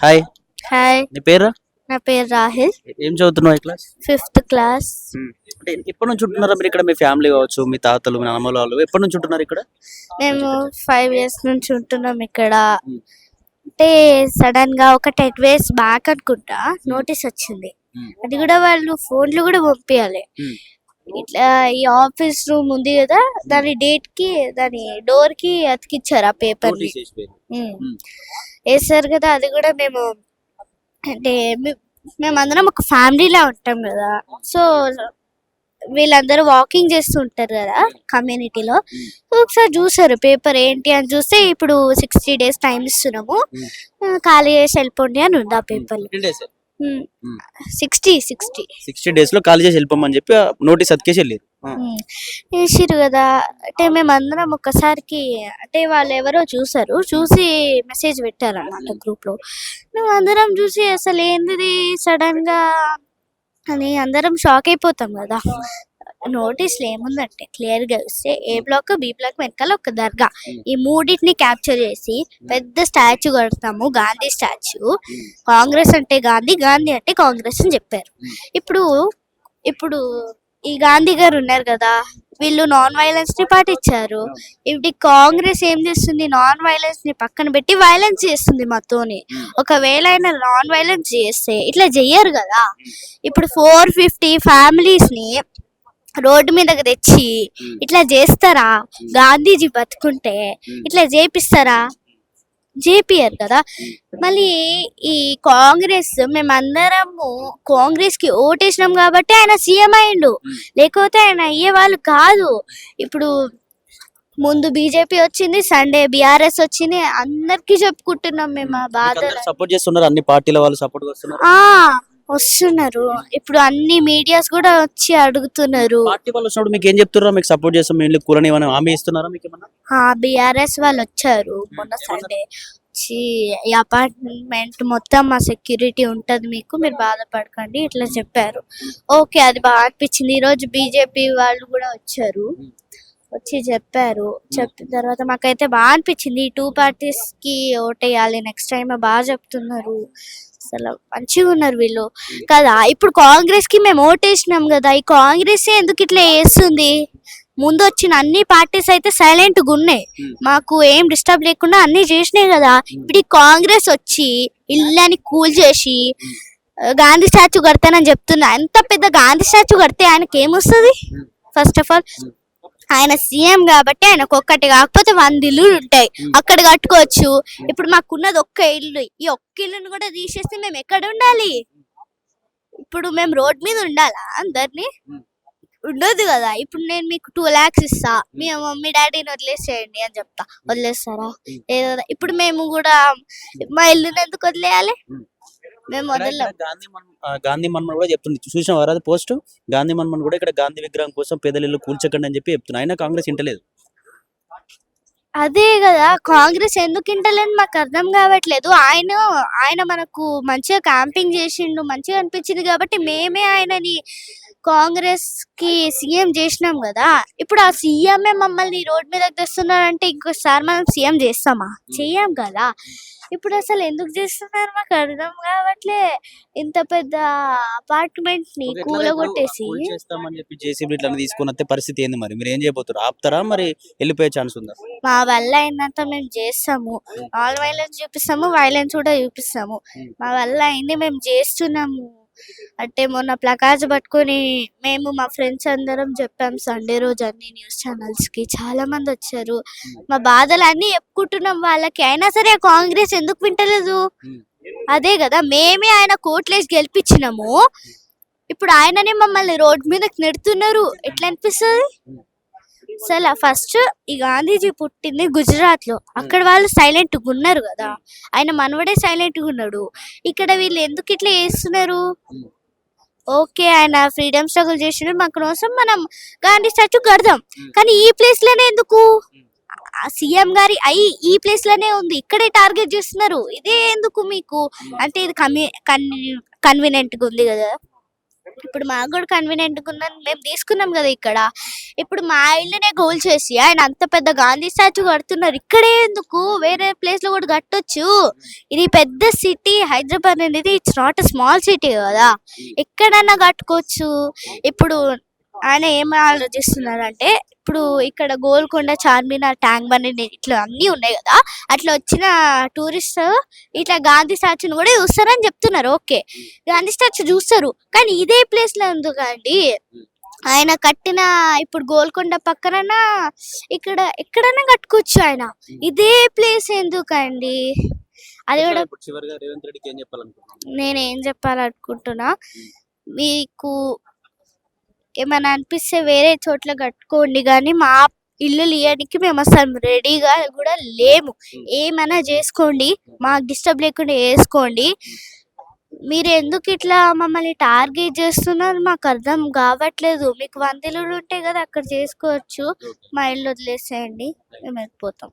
Hi. Hi, నీ పేరు? నా పేరు రాహిల్. ఏం చదువుతున్నావు? ఏ క్లాస్? 5th class. అంటే ఎప్పటి నుంచి ఉంటున్నారా మీరు ఇక్కడ? మీ ఫ్యామిలీ కావచ్చు, మీ తాతలు, మీ నాన్నమ్మ వాళ్ళు ఎప్పటి నుంచి ఉంటున్నారు ఇక్కడ? మేము 5 years నుంచి ఉంటున్నాం ఇక్కడ. మ్మ్. అంటే సడన్ గా ఒక 10 days బ్యాక్ అనుకుంటా నోటీస్ వచ్చింది. మ్మ్. అది కూడా వాళ్ళు ఫోన్లు కూడా పంపించాలి. మ్మ్. ఇట్లా ఈ ఆఫీస్ రూమ్ ఉంది కదా, దాని డేట్ కి దాని డోర్ కి అతికిచ్చారు ఆ పేపర్ ని. నోటీస్ వేసిపోయారు. మ్మ్. వేసారు కదా. అది కూడా మేము అంటే మేమందరం ఒక ఫ్యామిలీలా ఉంటాం కదా. సో వీళ్ళందరూ వాకింగ్ చేస్తూ ఉంటారు కదా కమ్యూనిటీలో. ఒకసారి చూసారు పేపర్ ఏంటి అని చూస్తే ఇప్పుడు 60 days టైం ఇస్తున్నాము, ఖాళీ చేసి వెళ్ళిపోండి అని ఉంది ఆ పేపర్. 15 days. 60 days లో ఖాళీ చేసి వెళ్ళిపోమని చెప్పి నోటీస్ అతికేసి వెళ్ళారు. వేసిరు కదా. అంటే మేమందరం ఒక్కసారికి అంటే వాళ్ళు ఎవరో చూసి మెసేజ్ పెట్టారు అన్నమాట గ్రూప్ లో. మేము అందరం చూసి అసలు ఏంది సడన్ గా అని అందరం షాక్ అయిపోతాం కదా. నోటీస్లో ఏముందంటే క్లియర్ గా చూస్తే ఏ బ్లాక్ బి బ్లాక్ వెనకాల ఒక దర్గా, ఈ మూడింటిని క్యాప్చర్ చేసి పెద్ద స్టాచ్యూ కడతాము, గాంధీ స్టాచ్యూ. కాంగ్రెస్ అంటే గాంధీ, గాంధీ అంటే కాంగ్రెస్ అని చెప్పారు. ఇప్పుడు ఈ గాంధీ గారు ఉన్నారు కదా, వీళ్ళు నాన్ వైలెన్స్ ని పాటించారు. ఇప్పుడు కాంగ్రెస్ ఏం చేస్తుంది, నాన్ వైలెన్స్ ని పక్కన పెట్టి వైలెన్స్ చేస్తుంది మాతోని. ఒకవేళ ఆయన నాన్ వైలెన్స్ చేస్తే ఇట్లా చెయ్యరు కదా. ఇప్పుడు 450 families ని రోడ్డు మీదకి తెచ్చి ఇట్లా చేస్తారా? గాంధీజీ బతుకుంటే ఇట్లా చేపిస్తారా? చేపియరు కదా. మళ్ళీ ఈ కాంగ్రెస్, మేమందరము కాంగ్రెస్ కి ఓటేసినాం కాబట్టి ఆయన సీఎం అయిండు, లేకపోతే ఆయన అయ్యే వాళ్ళు కాదు. ఇప్పుడు ముందు బీజేపీ వచ్చింది, సండే బీఆర్ఎస్ వచ్చింది, అందరికి చెప్పుకుంటున్నాం మేము ఆ బాధలు. సపోర్ట్ చేస్తున్నారు, అన్ని పార్టీల వాళ్ళు సపోర్ట్ చేస్తున్నారు. వస్తున్నారు. ఇప్పుడు అన్ని మీడియాస్ కూడా వచ్చి అడుగుతున్నారు. పార్టీ వాళ్ళు వచ్చినప్పుడు మీకు ఏం చెప్తున్నారు? మీకు సపోర్ట్ చేస్తాం మేము కూరని ఏమైనా హామీ ఇస్తున్నారా మీకు ఏమన్నా? బీఆర్ఎస్ వాళ్ళు వచ్చారు మొన్న సండే వచ్చి, ఈ అపార్ట్మెంట్ మొత్తం మా సెక్యూరిటీ ఉంటది, మీకు మీరు బాధపడకండి ఇట్లా చెప్పారు. ఓకే, అది బాగా అనిపించింది. ఈ రోజు బీజేపీ వాళ్ళు కూడా వచ్చారు, వచ్చి చెప్పారు. చెప్పిన తర్వాత మాకైతే బాగా అనిపించింది. ఈ 2 parties కి ఓటేయాలి నెక్స్ట్ టైం బాగా చెప్తున్నారు. అసలు మంచిగా ఉన్నారు వీళ్ళు కదా. ఇప్పుడు కాంగ్రెస్ కి మేము ఓటేసినాం కదా, ఈ కాంగ్రెస్ ఎందుకు ఇట్లా చేస్తుంది? ముందు వచ్చిన అన్ని పార్టీస్ అయితే సైలెంట్ గా ఉన్నాయి, మాకు ఏం డిస్టర్బ్ లేకుండా అన్ని చేసినాయి కదా. ఇప్పుడు ఈ కాంగ్రెస్ వచ్చి ఇళ్ళని కూల్ చేసి గాంధీ స్టాచ్యూ కడతానని చెప్తున్నా. ఎంత పెద్ద గాంధీ స్టాచ్యూ కడితే ఆయనకి ఏమొస్తుంది? ఫస్ట్ ఆఫ్ ఆల్ ఆయన సీఎం కాబట్టి ఆయనకు ఒక్కటి కాకపోతే 100 ఇల్లు ఉంటాయి, అక్కడ కట్టుకోవచ్చు. ఇప్పుడు మాకున్నది ఒక్క ఇల్లు, ఈ ఒక్క ఇల్లుని కూడా తీసేస్తే మేము ఎక్కడ ఉండాలి? ఇప్పుడు మేము రోడ్ మీద ఉండాలా? అందరినీ ఉండదు కదా. ఇప్పుడు నేను మీకు 2 lakhs ఇస్తా, మీ మమ్మీ డాడీని వదిలేసేయండి అని చెప్తా, వదిలేస్తారా? లేదా ఇప్పుడు మేము కూడా మా ఇల్లుని ఎందుకు వదిలేయాలి? మేము వదలం. గాంధీ మన్మన్ కూడా చెప్తుంది, చూసిన వారు పోస్ట్. గాంధీ మన్మన్ కూడా ఇక్కడ గాంధీ విగ్రహం కోసం పేదల ఇల్లు కూల్చకండి అని చెప్పి చెప్తున్నా. అయినా కాంగ్రెస్ ఇంటలేదు. అదే కదా, కాంగ్రెస్ ఎందుకు ఇంటలేని మాకు అర్థం కావట్లేదు. ఆయన మనకు మంచిగా క్యాంపింగ్ చేసిండు, మంచిగా అనిపించింది కాబట్టి మేమే ఆయనని కాంగ్రెస్ కి సీఎం చేసినాం కదా. ఇప్పుడు ఆ సీఎంఏ మమ్మల్ని రోడ్ మీద తెస్తున్నారంటే ఇంకోసారి మనం సీఎం చేస్తామా? చెయ్యం కదా. ఇప్పుడు అసలు ఎందుకు చేస్తున్నారు మాకు అర్థం కావట్లే. ఇంత పెద్ద అపార్ట్మెంట్ ని కూలగొట్టేసి జేసీబీ ఇట్లా తీసుకుని వస్తే పరిస్థితి ఏంది? మరి మీరు ఏం చేయబోతున్నారు? ఆపుతారా? మరి వెళ్ళిపోయే ఛాన్స్ ఉందా? మా వల్ల అయినంత మేము చేస్తాము. నాన్ వైలెన్స్ చూపిస్తాము, వైలెన్స్ కూడా చూపిస్తాము. మా వల్ల అయింది మేము చేస్తున్నాము. అంటే మొన్న ప్లకార్డ్స్ పట్టుకొని మేము మా ఫ్రెండ్స్ అందరం చెప్పాం సండే రోజు అన్ని న్యూస్ ఛానల్స్ కి. చాలా మంది వచ్చారు, మా బాధలు అన్ని చెప్పుకుంటున్నాం వాళ్ళకి. అయినా సరే కాంగ్రెస్ ఎందుకు వింటలేదు? అదే కదా, మేమే ఆయన కోట్లేసి గెలిపించినాము, ఇప్పుడు ఆయననే మమ్మల్ని రోడ్ మీదకి నెడుతున్నారు. ఎట్లా అనిపిస్తుంది? అసలు ఫస్ట్ ఈ గాంధీజీ పుట్టింది గుజరాత్ లో, అక్కడ వాళ్ళు సైలెంట్ గా ఉన్నారు కదా, ఆయన మనవడే సైలెంట్ గా ఉన్నాడు. ఇక్కడ వీళ్ళు ఎందుకు ఇట్లా చేస్తున్నారు? ఓకే, ఆయన ఫ్రీడమ్ స్ట్రగుల్ చేసిన మా కోసం మనం గాంధీ స్టాచ్యూ కడదాం, కానీ ఈ ప్లేస్ లోనే ఎందుకు? సీఎం గారి ఈ ప్లేస్ లోనే ఉంది, ఇక్కడే టార్గెట్ చేస్తున్నారు. ఇదే ఎందుకు మీకు? అంటే ఇది కన్వీనియంట్ గా ఉంది కదా. ఇప్పుడు మాకు కూడా కన్వీనియంట్గా ఉందని మేము తీసుకున్నాం కదా ఇక్కడ. ఇప్పుడు మా ఇల్లునే గోల్ చేసి ఆయన అంత పెద్ద గాంధీ స్టాచ్యూ కడుతున్నారు. ఇక్కడే ఎందుకు, వేరే ప్లేస్లో కూడా కట్టొచ్చు. ఇది పెద్ద సిటీ హైదరాబాద్ అనేది, it's not a small city కదా, ఎక్కడన్నా కట్టుకోవచ్చు. ఇప్పుడు ఆయన ఏం ఆలోచిస్తున్నారంటే, ఇప్పుడు ఇక్కడ గోల్కొండ, చార్మినార్, ట్యాంక్ బండ్ ఇట్లా అన్నీ ఉన్నాయి కదా, అట్లా వచ్చిన టూరిస్ట్ ఇట్లా గాంధీ స్టాచ్యూని కూడా చూస్తారని చెప్తున్నారు. ఓకే, గాంధీ స్టాచ్యూ చూస్తారు, కానీ ఇదే ప్లేస్లో ఎందుకండి ఆయన కట్టిన, ఇప్పుడు గోల్కొండ పక్కన ఇక్కడ ఎక్కడైనా కట్టుకోవచ్చు ఆయన, ఇదే ప్లేస్ ఎందుకండి? అది కూడా ఇప్పుడు చివరిగా రేవంత్ రెడ్డికి ఏం చెప్పాలనుకుంటున్నాను? నేనేం చెప్పాలనుకుంటున్నా, మీకు ఏమైనా అనిపిస్తే వేరే చోట్ల కట్టుకోండి, కానీ మా ఇల్లు ఇయ్యడానికి మేము అసలు రెడీగా కూడా లేము. ఏమైనా చేసుకోండి, మాకు డిస్టర్బ్ లేకుండా చేసుకోండి. మీరు ఎందుకు ఇట్లా మమ్మల్ని టార్గెట్ చేస్తున్నారు మాకు అర్థం కావట్లేదు. మీకు 100 ఇల్లులు ఉంటాయి కదా, అక్కడ చేసుకోవచ్చు, మా ఇల్లు వదిలేసేయండి, మేము వెళ్ళిపోతాం.